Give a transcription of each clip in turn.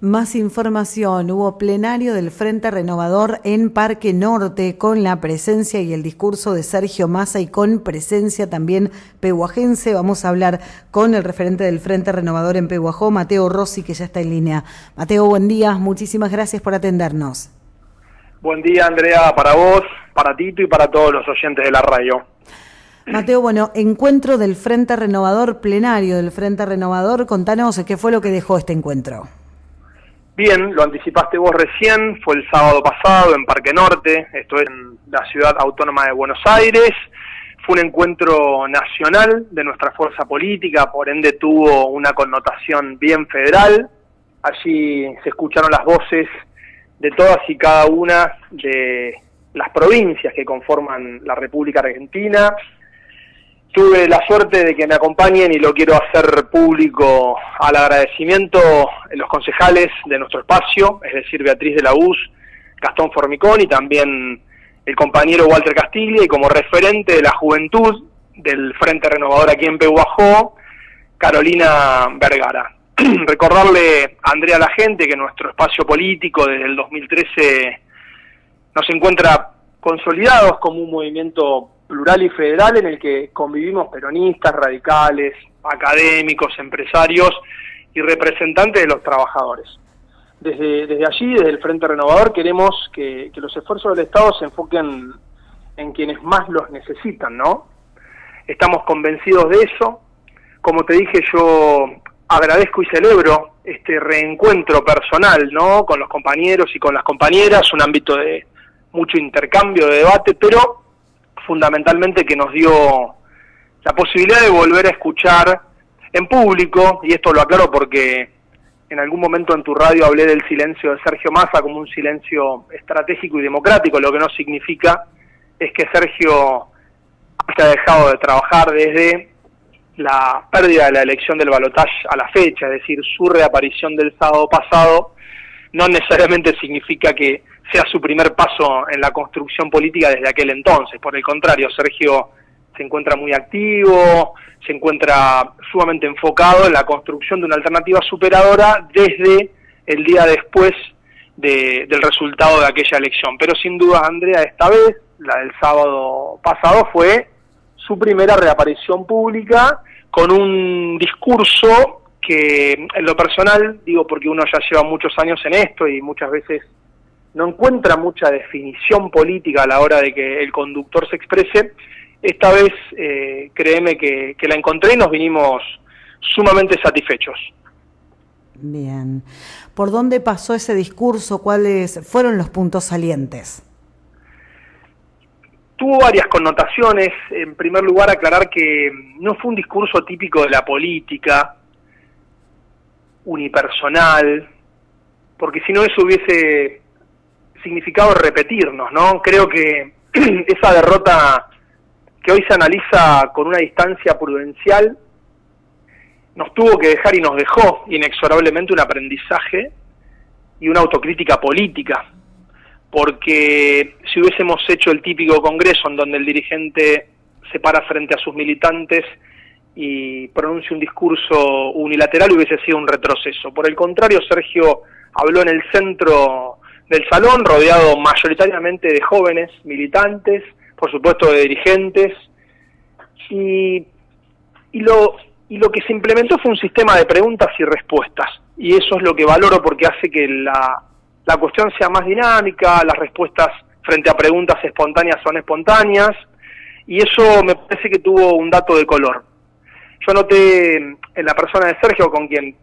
Más información, hubo plenario del Frente Renovador en Parque Norte con la presencia y el discurso de Sergio Massa y con presencia también pehuajense. Vamos a hablar con el referente del Frente Renovador en Pehuajó, Mateo Rossi, que ya está en línea. Mateo, buen día, muchísimas gracias por atendernos. Buen día, Andrea, para vos, para Tito y para todos los oyentes de la radio. Mateo, bueno, encuentro del Frente Renovador, plenario del Frente Renovador, contanos qué fue lo que dejó este encuentro. Bien, lo anticipaste vos recién, fue el sábado pasado en Parque Norte, esto es en la ciudad autónoma de Buenos Aires. Fue un encuentro nacional de nuestra fuerza política, por ende tuvo una connotación bien federal. Allí se escucharon las voces de todas y cada una de las provincias que conforman la República Argentina. Tuve la suerte de que me acompañen y lo quiero hacer público al agradecimiento de los concejales de nuestro espacio, es decir, Beatriz de la Uz, Gastón Formicón y también el compañero Walter Castilla, y como referente de la juventud del Frente Renovador aquí en Pehuajó, Carolina Vergara. Recordarle, Andrea, a la gente que nuestro espacio político desde el 2013 nos encuentra consolidados como un movimiento plural y federal en el que convivimos peronistas, radicales, académicos, empresarios y representantes de los trabajadores. Desde allí, desde el Frente Renovador, queremos que los esfuerzos del Estado se enfoquen en quienes más los necesitan, ¿no? Estamos convencidos de eso. Como te dije, yo agradezco y celebro este reencuentro personal, ¿no?, con los compañeros y con las compañeras, un ámbito de mucho intercambio, de debate, pero fundamentalmente que nos dio la posibilidad de volver a escuchar en público, y esto lo aclaro porque en algún momento en tu radio hablé del silencio de Sergio Massa como un silencio estratégico y democrático. Lo que no significa es que Sergio haya dejado de trabajar desde la pérdida de la elección del balotaje a la fecha, es decir, su reaparición del sábado pasado no necesariamente significa que sea su primer paso en la construcción política desde aquel entonces. Por el contrario, Sergio se encuentra muy activo, se encuentra sumamente enfocado en la construcción de una alternativa superadora desde el día después del resultado de aquella elección. Pero sin duda, Andrea, esta vez, la del sábado pasado, fue su primera reaparición pública con un discurso que en lo personal, digo porque uno ya lleva muchos años en esto y muchas veces no encuentra mucha definición política a la hora de que el conductor se exprese, esta vez créeme que la encontré y nos vinimos sumamente satisfechos. Bien. ¿Por dónde pasó ese discurso? ¿Cuáles fueron los puntos salientes? Tuvo varias connotaciones. En primer lugar, aclarar que no fue un discurso típico de la política, unipersonal, porque si no eso hubiese significado repetirnos, ¿no? Creo que esa derrota que hoy se analiza con una distancia prudencial nos tuvo que dejar y nos dejó inexorablemente un aprendizaje y una autocrítica política, porque si hubiésemos hecho el típico congreso en donde el dirigente se para frente a sus militantes y pronuncia un discurso unilateral, hubiese sido un retroceso. Por el contrario, Sergio habló en el centro del salón, rodeado mayoritariamente de jóvenes militantes, por supuesto de dirigentes, y lo que se implementó fue un sistema de preguntas y respuestas, y eso es lo que valoro porque hace que la cuestión sea más dinámica, las respuestas frente a preguntas espontáneas son espontáneas, y eso me parece que tuvo un dato de color. Yo noté en la persona de Sergio, con quien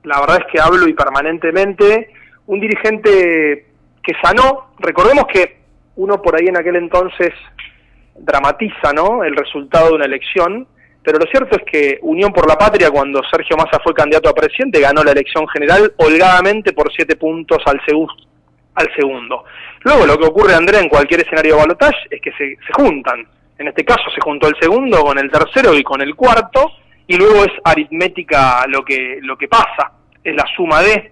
la verdad es que hablo y permanentemente, un dirigente que sanó. Recordemos que uno por ahí en aquel entonces dramatiza, ¿no?, el resultado de una elección, pero lo cierto es que Unión por la Patria, cuando Sergio Massa fue candidato a presidente, ganó la elección general holgadamente por 7 puntos al segundo. Luego lo que ocurre, Andrea, en cualquier escenario de balotaje es que se juntan. En este caso se juntó el segundo con el tercero y con el cuarto, y luego es aritmética lo que pasa, es la suma de.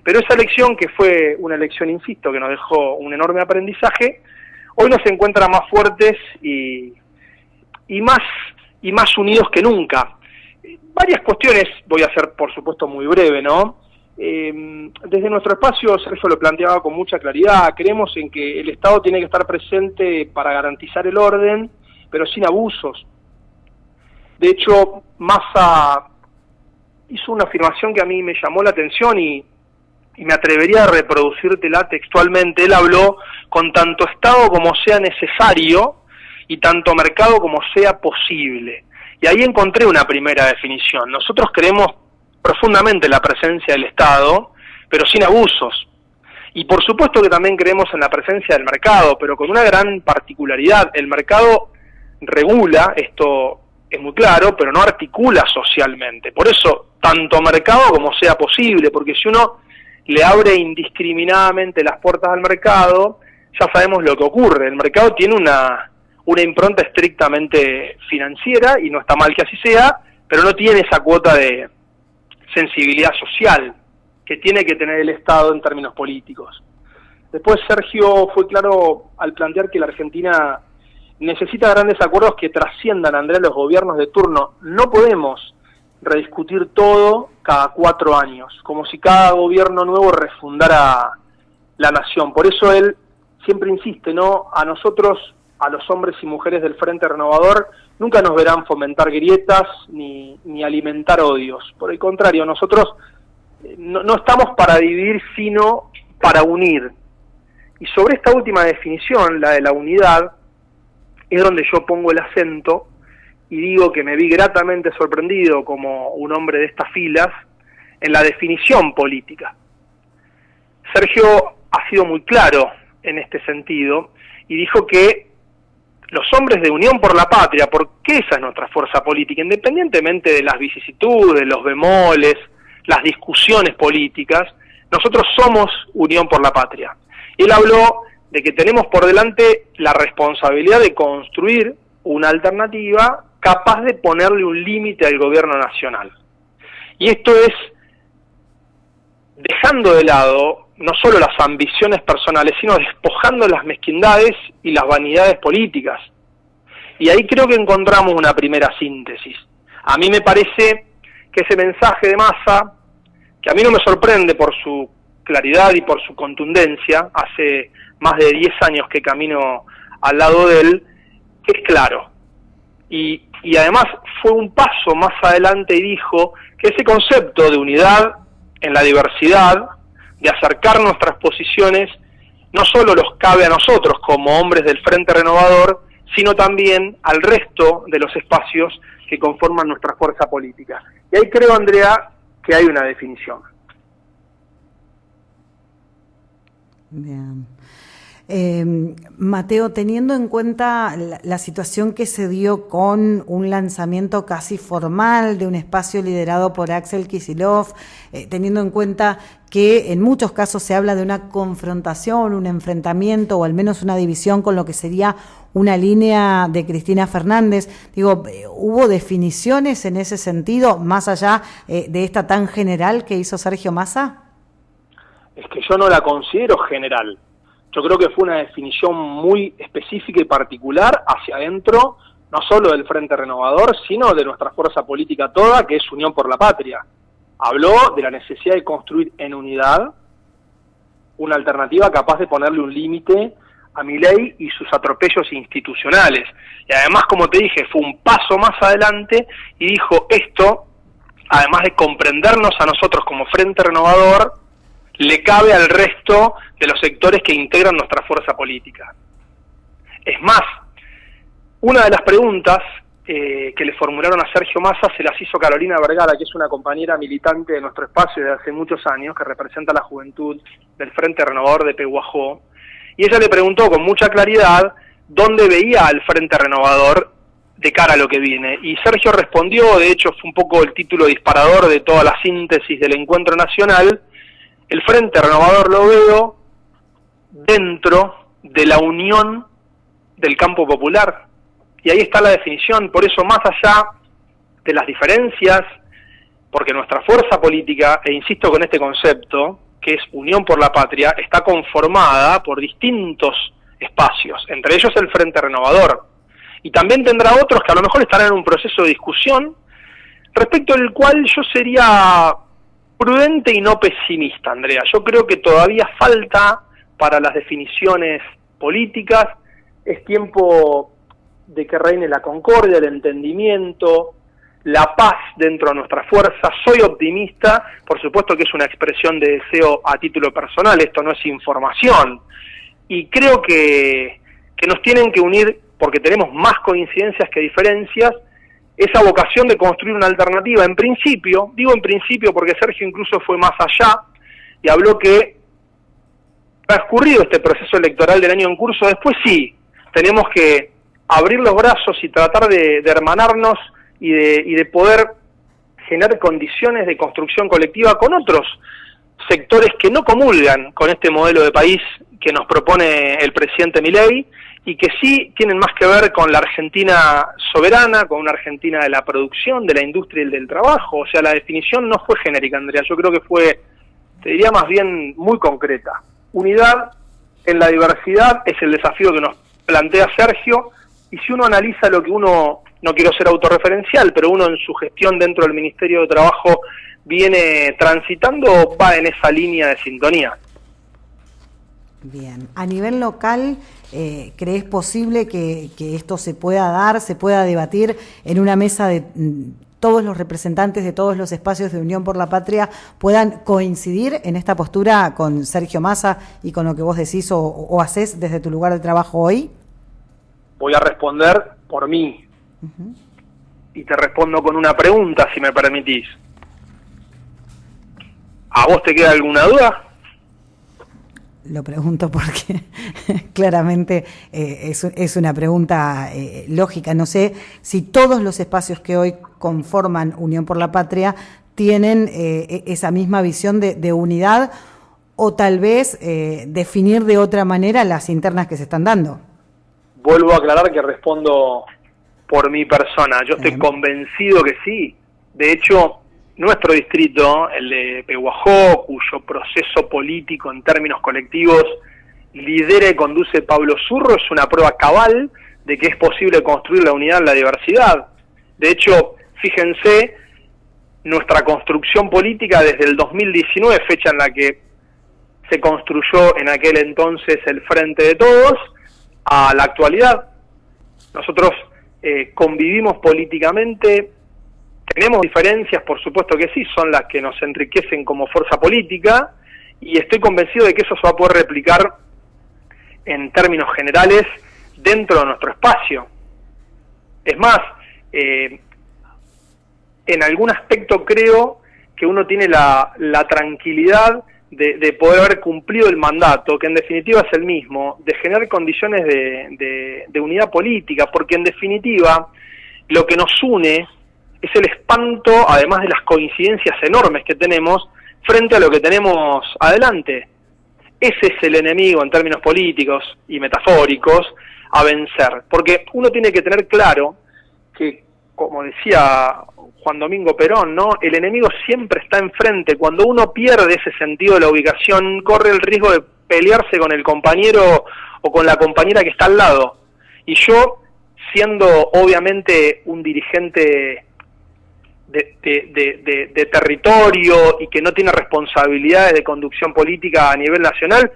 Pero esa elección, que fue una elección, insisto, que nos dejó un enorme aprendizaje, hoy nos encuentra más fuertes y más unidos que nunca. Varias cuestiones, voy a ser por supuesto muy breve, ¿no? Desde nuestro espacio, Sergio lo planteaba con mucha claridad, creemos en que el Estado tiene que estar presente para garantizar el orden, pero sin abusos. De hecho, Massa hizo una afirmación que a mí me llamó la atención y me atrevería a reproducírtela textualmente. Él habló con tanto Estado como sea necesario y tanto mercado como sea posible. Y ahí encontré una primera definición. Nosotros creemos profundamente en la presencia del Estado, pero sin abusos. Y por supuesto que también creemos en la presencia del mercado, pero con una gran particularidad. El mercado regula, esto es muy claro, pero no articula socialmente. Por eso, tanto mercado como sea posible, porque si uno le abre indiscriminadamente las puertas al mercado, ya sabemos lo que ocurre. El mercado tiene una impronta estrictamente financiera, y no está mal que así sea, pero no tiene esa cuota de sensibilidad social que tiene que tener el Estado en términos políticos. Después Sergio fue claro al plantear que la Argentina necesita grandes acuerdos que trasciendan, Andrea, los gobiernos de turno. No podemos rediscutir todo cada 4 años, como si cada gobierno nuevo refundara la nación. Por eso él siempre insiste, ¿no? A nosotros, a los hombres y mujeres del Frente Renovador, nunca nos verán fomentar grietas ni alimentar odios. Por el contrario, nosotros no estamos para dividir, sino para unir. Y sobre esta última definición, la de la unidad, es donde yo pongo el acento y digo que me vi gratamente sorprendido como un hombre de estas filas en la definición política. Sergio ha sido muy claro en este sentido y dijo que los hombres de Unión por la Patria, porque esa es nuestra fuerza política, independientemente de las vicisitudes, los bemoles, las discusiones políticas, nosotros somos Unión por la Patria. Él habló de que tenemos por delante la responsabilidad de construir una alternativa capaz de ponerle un límite al gobierno nacional. Y esto es dejando de lado no solo las ambiciones personales, sino despojando las mezquindades y las vanidades políticas. Y ahí creo que encontramos una primera síntesis. A mí me parece que ese mensaje de Massa, que a mí no me sorprende por su claridad y por su contundencia, hace más de 10 años que camino al lado de él, es claro. Y además fue un paso más adelante y dijo que ese concepto de unidad en la diversidad, de acercar nuestras posiciones, no solo los cabe a nosotros como hombres del Frente Renovador, sino también al resto de los espacios que conforman nuestra fuerza política. Y ahí creo, Andrea, que hay una definición. Bien. Mateo, teniendo en cuenta la situación que se dio con un lanzamiento casi formal de un espacio liderado por Axel Kicillof, teniendo en cuenta que en muchos casos se habla de una confrontación, un enfrentamiento o al menos una división con lo que sería una línea de Cristina Fernández, digo, ¿hubo definiciones en ese sentido, más allá de esta tan general que hizo Sergio Massa? Es que yo no la considero general. Yo creo que fue una definición muy específica y particular hacia adentro, no solo del Frente Renovador, sino de nuestra fuerza política toda, que es Unión por la Patria. Habló de la necesidad de construir en unidad una alternativa capaz de ponerle un límite a Milei y sus atropellos institucionales. Y además, como te dije, fue un paso más adelante y dijo esto, además de comprendernos a nosotros como Frente Renovador, le cabe al resto de los sectores que integran nuestra fuerza política. Es más, una de las preguntas que le formularon a Sergio Massa se las hizo Carolina Vergara, que es una compañera militante de nuestro espacio desde hace muchos años, que representa a la juventud del Frente Renovador de Pehuajó, y ella le preguntó con mucha claridad dónde veía al Frente Renovador de cara a lo que viene, y Sergio respondió, de hecho fue un poco el título disparador de toda la síntesis del encuentro nacional: el Frente Renovador lo veo dentro de la unión del campo popular. Y ahí está la definición. Por eso, más allá de las diferencias, porque nuestra fuerza política, e insisto con este concepto, que es Unión por la Patria, está conformada por distintos espacios, entre ellos el Frente Renovador. Y también tendrá otros que a lo mejor estarán en un proceso de discusión, respecto al cual yo sería Prudente y no pesimista, Andrea. Yo creo que todavía falta para las definiciones políticas. Es tiempo de que reine la concordia, el entendimiento, la paz dentro de nuestra fuerza. Soy optimista, por supuesto que es una expresión de deseo a título personal, esto no es información. Y creo que nos tienen que unir, porque tenemos más coincidencias que diferencias, esa vocación de construir una alternativa. En principio, digo en principio porque Sergio incluso fue más allá y habló que transcurrido este proceso electoral del año en curso, después sí, tenemos que abrir los brazos y tratar de hermanarnos y de poder generar condiciones de construcción colectiva con otros sectores que no comulgan con este modelo de país que nos propone el presidente Milei y que sí tienen más que ver con la Argentina soberana, con una Argentina de la producción, de la industria y del trabajo. O sea, la definición no fue genérica, Andrea, yo creo que fue, te diría más bien, muy concreta. Unidad en la diversidad es el desafío que nos plantea Sergio, y si uno analiza lo que uno, no quiero ser autorreferencial, pero uno en su gestión dentro del Ministerio de Trabajo viene transitando, va en esa línea de sintonía. Bien, a nivel local, ¿crees posible que esto se pueda dar, se pueda debatir en una mesa de todos los representantes de todos los espacios de Unión por la Patria puedan coincidir en esta postura con Sergio Massa y con lo que vos decís o hacés desde tu lugar de trabajo hoy? Voy a responder por mí. Y te respondo con una pregunta, si me permitís. ¿A vos te queda alguna duda? Lo pregunto porque claramente es una pregunta lógica. No sé si todos los espacios que hoy conforman Unión por la Patria tienen esa misma visión de unidad o tal vez definir de otra manera las internas que se están dando. Vuelvo a aclarar que respondo por mi persona. Yo estoy convencido que sí. De hecho, nuestro distrito, el de Pehuajó, cuyo proceso político en términos colectivos lidera y conduce Pablo Zurro, es una prueba cabal de que es posible construir la unidad en la diversidad. De hecho, fíjense, nuestra construcción política desde el 2019, fecha en la que se construyó en aquel entonces el Frente de Todos, a la actualidad. Nosotros convivimos políticamente. Tenemos diferencias, por supuesto que sí, son las que nos enriquecen como fuerza política, y estoy convencido de que eso se va a poder replicar en términos generales dentro de nuestro espacio. Es más, en algún aspecto creo que uno tiene la tranquilidad de poder haber cumplido el mandato, que en definitiva es el mismo, de generar condiciones de unidad política, porque en definitiva lo que nos une es el espanto, además de las coincidencias enormes que tenemos, frente a lo que tenemos adelante. Ese es el enemigo en términos políticos y metafóricos a vencer, porque uno tiene que tener claro que, como decía Juan Domingo Perón, ¿no?, el enemigo siempre está enfrente. Cuando uno pierde ese sentido de la ubicación, corre el riesgo de pelearse con el compañero o con la compañera que está al lado. Y yo, siendo obviamente un dirigente de territorio y que no tiene responsabilidades de conducción política a nivel nacional,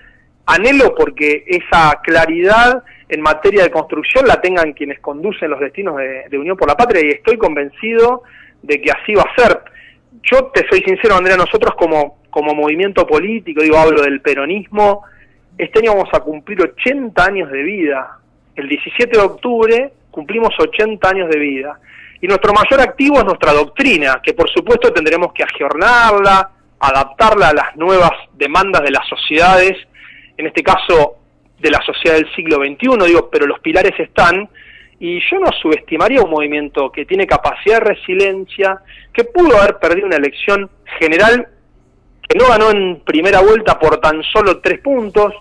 anhelo porque esa claridad en materia de construcción la tengan quienes conducen los destinos de Unión por la Patria, y estoy convencido de que así va a ser. Yo te soy sincero, Andrea, nosotros como movimiento político, hablo del peronismo, este año vamos a cumplir 80 años de vida. El 17 de octubre cumplimos 80 años de vida. Y nuestro mayor activo es nuestra doctrina, que por supuesto tendremos que agiornarla, adaptarla a las nuevas demandas de las sociedades, en este caso de la sociedad del siglo XXI, pero los pilares están, y yo no subestimaría un movimiento que tiene capacidad de resiliencia, que pudo haber perdido una elección general, que no ganó en primera vuelta por tan solo 3 puntos.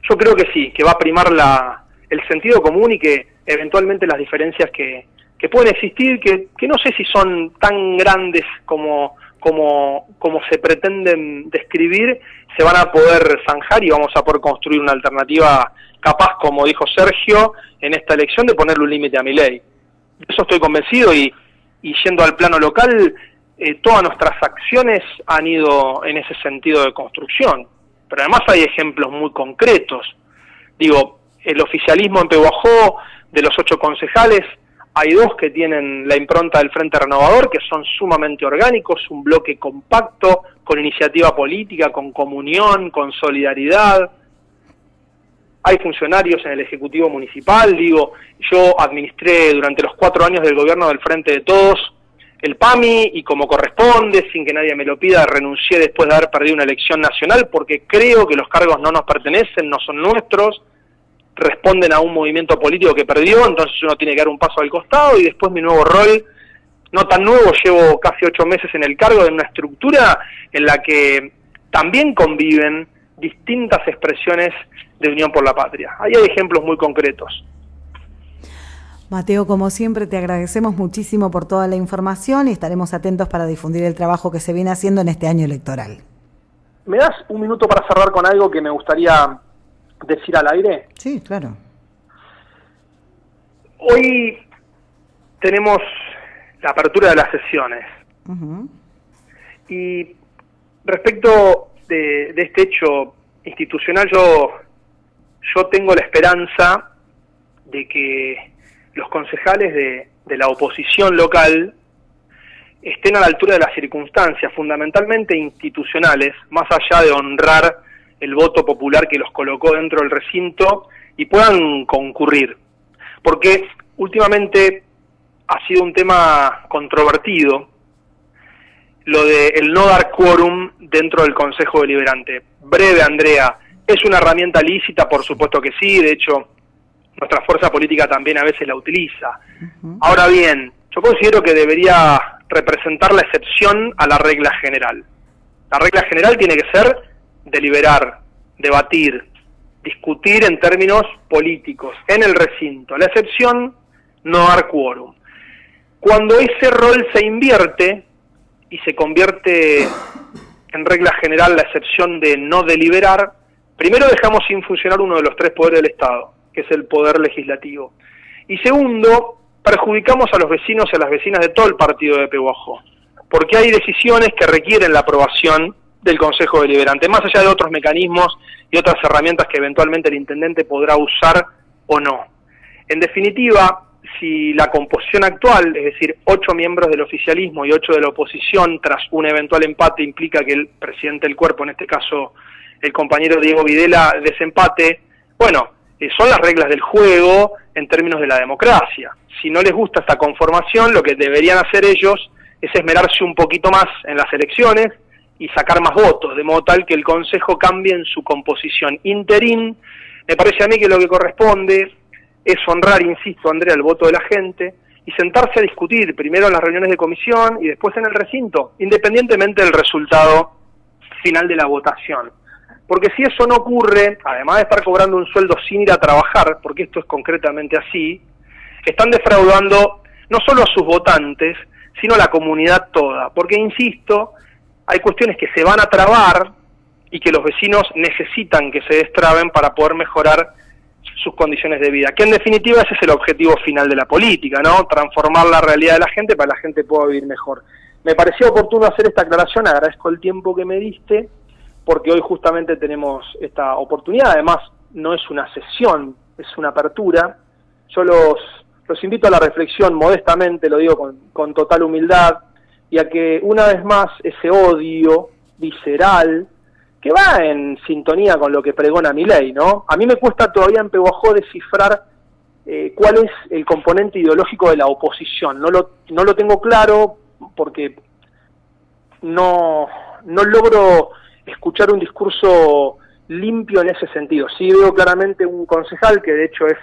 Yo creo que sí, que va a primar el sentido común y que eventualmente las diferencias que pueden existir, que no sé si son tan grandes como se pretenden describir, se van a poder zanjar y vamos a poder construir una alternativa capaz, como dijo Sergio, en esta elección de ponerle un límite a Milei. De eso estoy convencido, y yendo al plano local, todas nuestras acciones han ido en ese sentido de construcción. Pero además hay ejemplos muy concretos. Digo, el oficialismo en Pehuajó, de los 8 concejales, hay 2 que tienen la impronta del Frente Renovador, que son sumamente orgánicos, un bloque compacto, con iniciativa política, con comunión, con solidaridad. Hay funcionarios en el Ejecutivo Municipal, digo, yo administré durante los 4 años del gobierno del Frente de Todos el PAMI, y como corresponde, sin que nadie me lo pida, renuncié después de haber perdido una elección nacional, porque creo que los cargos no nos pertenecen, no son nuestros, responden a un movimiento político que perdió, entonces uno tiene que dar un paso al costado. Y después mi nuevo rol, no tan nuevo, llevo casi 8 meses en el cargo de una estructura en la que también conviven distintas expresiones de Unión por la Patria. Ahí hay ejemplos muy concretos. Mateo, como siempre, te agradecemos muchísimo por toda la información y estaremos atentos para difundir el trabajo que se viene haciendo en este año electoral. ¿Me das un minuto para cerrar con algo que me gustaría decir al aire? Sí, claro. Hoy tenemos la apertura de las sesiones. Y respecto de este hecho institucional, yo tengo la esperanza de que los concejales de la oposición local estén a la altura de las circunstancias, fundamentalmente institucionales, más allá de honrar el voto popular que los colocó dentro del recinto, y puedan concurrir. Porque últimamente ha sido un tema controvertido lo de el no dar quórum dentro del Consejo Deliberante. Breve, Andrea, ¿es una herramienta lícita? Por supuesto que sí, de hecho nuestra fuerza política también a veces la utiliza. Ahora bien, yo considero que debería representar la excepción a la regla general. La regla general tiene que ser deliberar, debatir, discutir en términos políticos, en el recinto. La excepción, no dar quórum. Cuando ese rol se invierte y se convierte en regla general la excepción de no deliberar, primero dejamos sin funcionar uno de los 3 poderes del Estado, que es el poder legislativo. Y segundo, perjudicamos a los vecinos y a las vecinas de todo el partido de Pehuajó, porque hay decisiones que requieren la aprobación del Consejo Deliberante, más allá de otros mecanismos y otras herramientas que eventualmente el intendente podrá usar o no. En definitiva, si la composición actual, es decir, 8 miembros del oficialismo y 8 de la oposición, tras un eventual empate, implica que el presidente del cuerpo, en este caso el compañero Diego Videla, desempate, bueno, son las reglas del juego en términos de la democracia. Si no les gusta esta conformación, lo que deberían hacer ellos es esmerarse un poquito más en las elecciones y sacar más votos, de modo tal que el Consejo cambie en su composición interín. Me parece a mí que lo que corresponde es honrar, insisto, Andrea, el voto de la gente y sentarse a discutir primero en las reuniones de comisión y después en el recinto, independientemente del resultado final de la votación. Porque si eso no ocurre, además de estar cobrando un sueldo sin ir a trabajar, porque esto es concretamente así, están defraudando no solo a sus votantes, sino a la comunidad toda. Porque, insisto, hay cuestiones que se van a trabar y que los vecinos necesitan que se destraben para poder mejorar sus condiciones de vida. Que en definitiva ese es el objetivo final de la política, ¿no? Transformar la realidad de la gente para que la gente pueda vivir mejor. Me pareció oportuno hacer esta aclaración, agradezco el tiempo que me diste, porque hoy justamente tenemos esta oportunidad. Además, no es una sesión, es una apertura. Yo los invito a la reflexión modestamente, lo digo con total humildad, y a que una vez más ese odio visceral, que va en sintonía con lo que pregona Milei, ¿no? A mí me cuesta todavía en Pehuajó descifrar cuál es el componente ideológico de la oposición. No lo tengo claro porque no logro escuchar un discurso limpio en ese sentido. Sí veo claramente un concejal, que de hecho es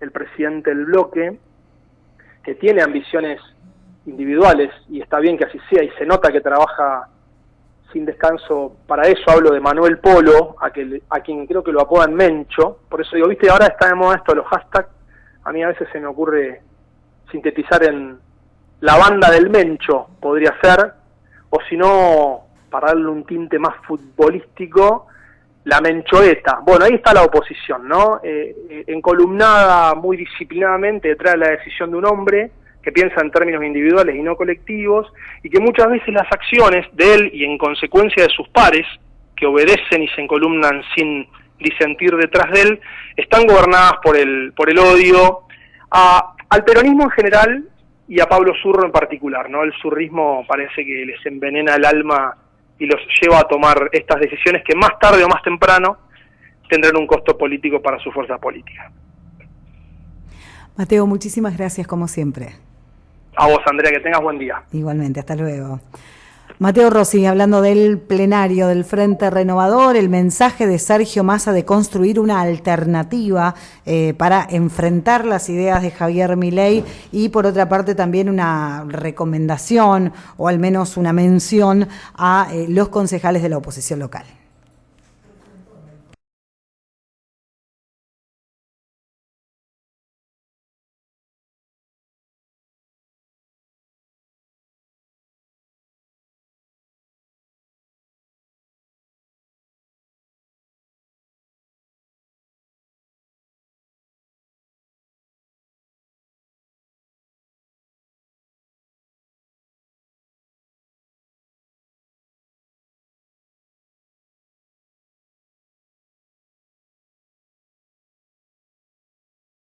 el presidente del bloque, que tiene ambiciones individuales, y está bien que así sea, y se nota que trabaja sin descanso para eso. Hablo de Manuel Polo, a quien creo que lo apodan Mencho. Por eso digo, viste, ahora está de moda esto de los hashtags. A mí a veces se me ocurre sintetizar en la banda del Mencho, podría ser, o si no, para darle un tinte más futbolístico, la Menchoeta. Bueno, ahí está la oposición, ¿no? Encolumnada muy disciplinadamente detrás de la decisión de un hombre que piensa en términos individuales y no colectivos, y que muchas veces las acciones de él y en consecuencia de sus pares, que obedecen y se encolumnan sin disentir detrás de él, están gobernadas por el odio al peronismo en general y a Pablo Zurro en particular, ¿no? El zurrismo parece que les envenena el alma y los lleva a tomar estas decisiones que más tarde o más temprano tendrán un costo político para su fuerza política. Mateo, muchísimas gracias como siempre. A vos, Andrea, que tengas buen día. Igualmente, hasta luego. Mateo Rossi, hablando del plenario del Frente Renovador, el mensaje de Sergio Massa de construir una alternativa para enfrentar las ideas de Javier Milei y por otra parte también una recomendación o al menos una mención a los concejales de la oposición local.